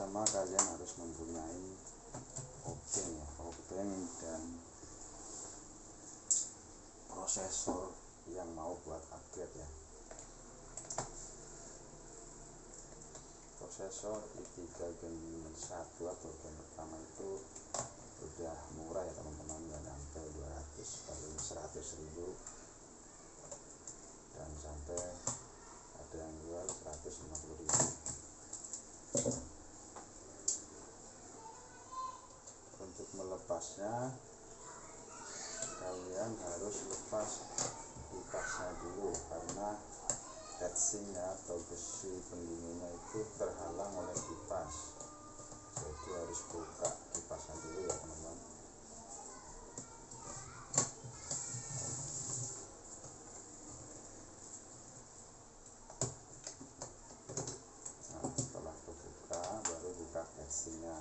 pertama kalian harus mempunyai obeng ya, obeng dan prosesor yang mau buat upgrade ya. Prosesor i3 Gen 1 atau gen pertama itu udah murah ya teman-teman, nggak sampai 200, paling 100.000, dan sampai ada yang jual 150.000. Untuk melepasnya kalian harus lepas kipasnya dulu, karena heatsinknya atau besi pendinginnya itu terhalang oleh kipas, jadi harus buka kipasnya dulu ya teman-teman. Nah, setelah kebuka baru buka heatsinknya.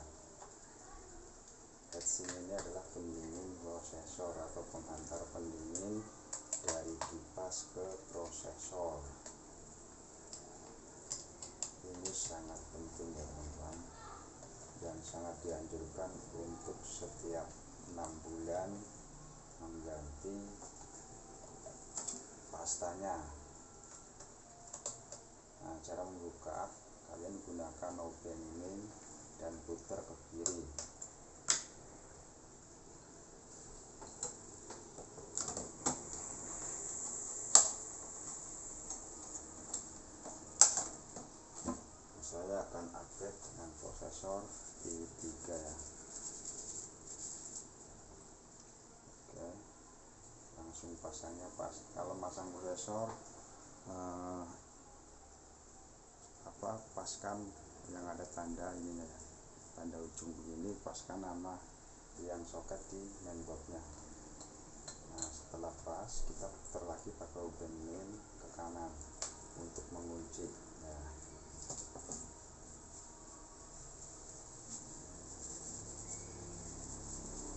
Heatsink ini adalah pendingin prosesor atau penghantar pendingin dari kipas ke prosesor. Ini sangat penting ya teman-teman, dan sangat dianjurkan untuk setiap 6 bulan mengganti pastanya. Nah, cara membuka, kalian gunakan obeng ini dan putar ke kiri. Saya akan upgrade dengan prosesor i3 ya. Oke, langsung pasangnya pas. Kalau masang prosesor paskan yang ada tanda ininya ya, tanda ujung ini, paskan nama yang soket di mainboardnya. Nah, setelah pas, kita putar lagi pakai obeng ini ke kanan untuk mengunci ya.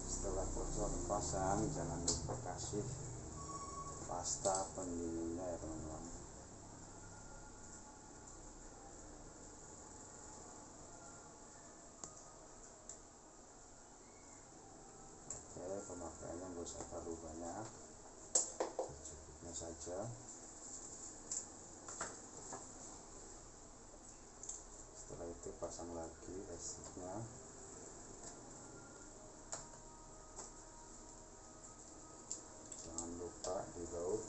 Setelah prosesor pasang, jangan lupa kasih pasta pendinginnya ya teman-teman. Oke, pemakaiannya nggak usah terlalu banyak, secukupnya saja. Setelah itu pasang lagi headsetnya. Jangan lupa dibaut.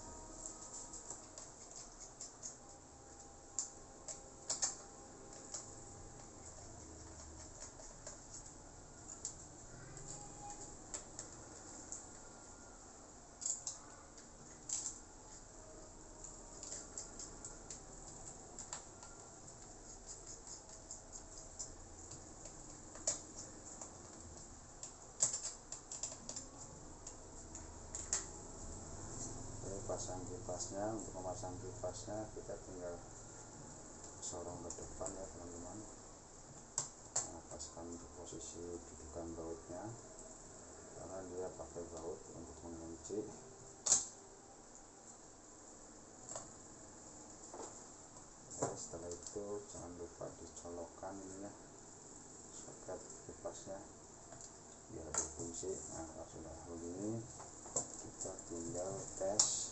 Pasang kipasnya. Untuk memasang kipasnya kita tinggal sorong ke depan ya teman-teman. Nah, paskan untuk posisi dudukan bautnya, karena dia pakai baut untuk mengunci. Oke, setelah itu jangan lupa dicolokkan ininya, soket kipasnya biar berfungsi. Nah, kalau sudah begini kita tinggal tes.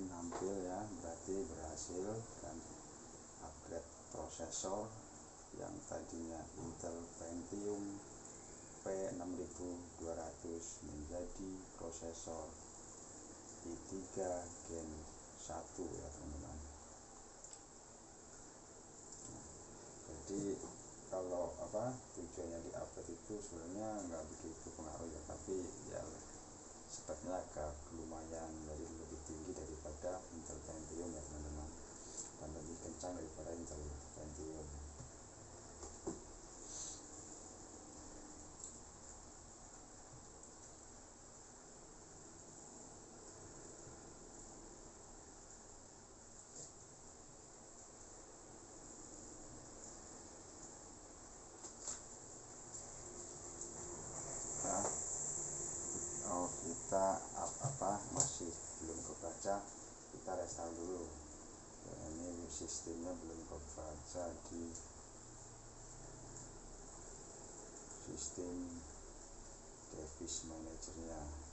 Nampil ya, berarti berhasil, dan upgrade prosesor yang tadinya Intel Pentium P6200 menjadi prosesor i3 Gen 1 ya teman-teman. Nah, jadi kalau tujuannya di upgrade itu sebenarnya nggak begitu pengaruh ya, tapi ya speknya agak lumayan, jadi lebih tinggi daripada Intel Pentium ya teman-teman, dan lebih kencang daripada Intel Pentium. sistemnya belum kebaca di sistem device manajernya.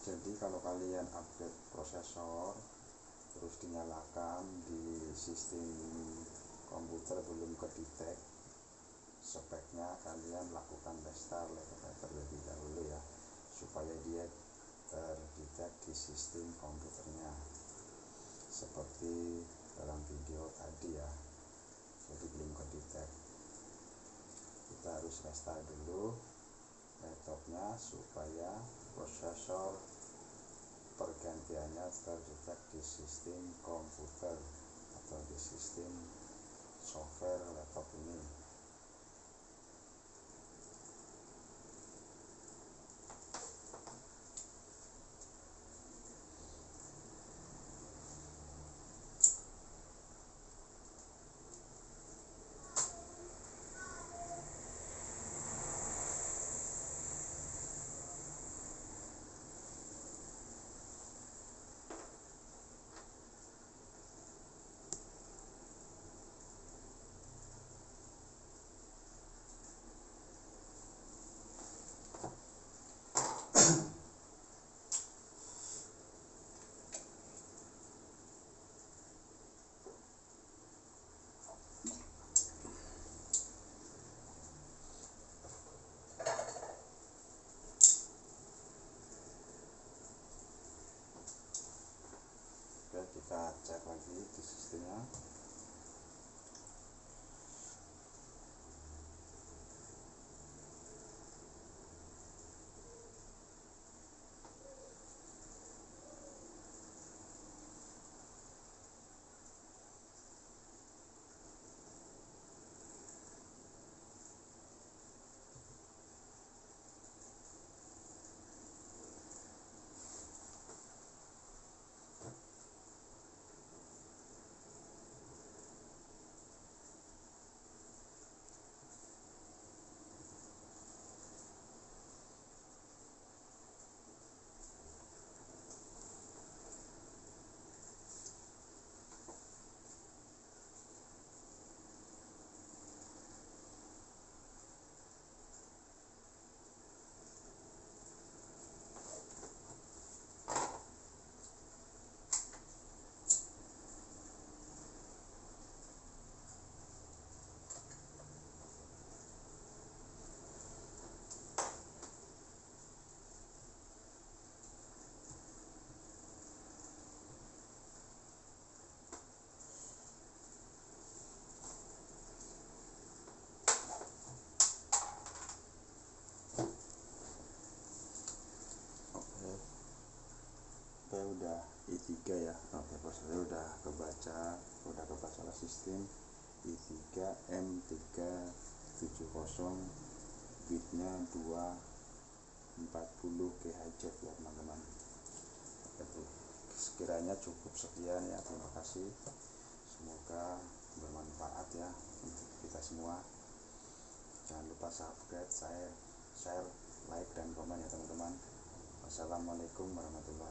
Jadi kalau kalian upgrade prosesor terus dinyalakan di sistem komputer belum kedetek speknya, kalian lakukan restart terlebih dahulu ya, supaya dia terdetek di sistem komputernya seperti dalam video tadi ya. Jadi belum kedetek, kita harus restart dulu laptopnya supaya prosesor pergantiannya terdetek di sistem komputer atau di sistem software laptop ini. Oke, kita cek lagi di sistemnya. Udah i3 ya. Oke, prosesnya udah kebaca lah sistem i3 M370, bitnya 240 GHz ya teman-teman. Oke, sekiranya cukup sekian ya, terima kasih, semoga bermanfaat ya untuk kita semua. Jangan lupa subscribe, share, like dan komen ya teman-teman. Wassalamualaikum warahmatullahi wabarakatuh.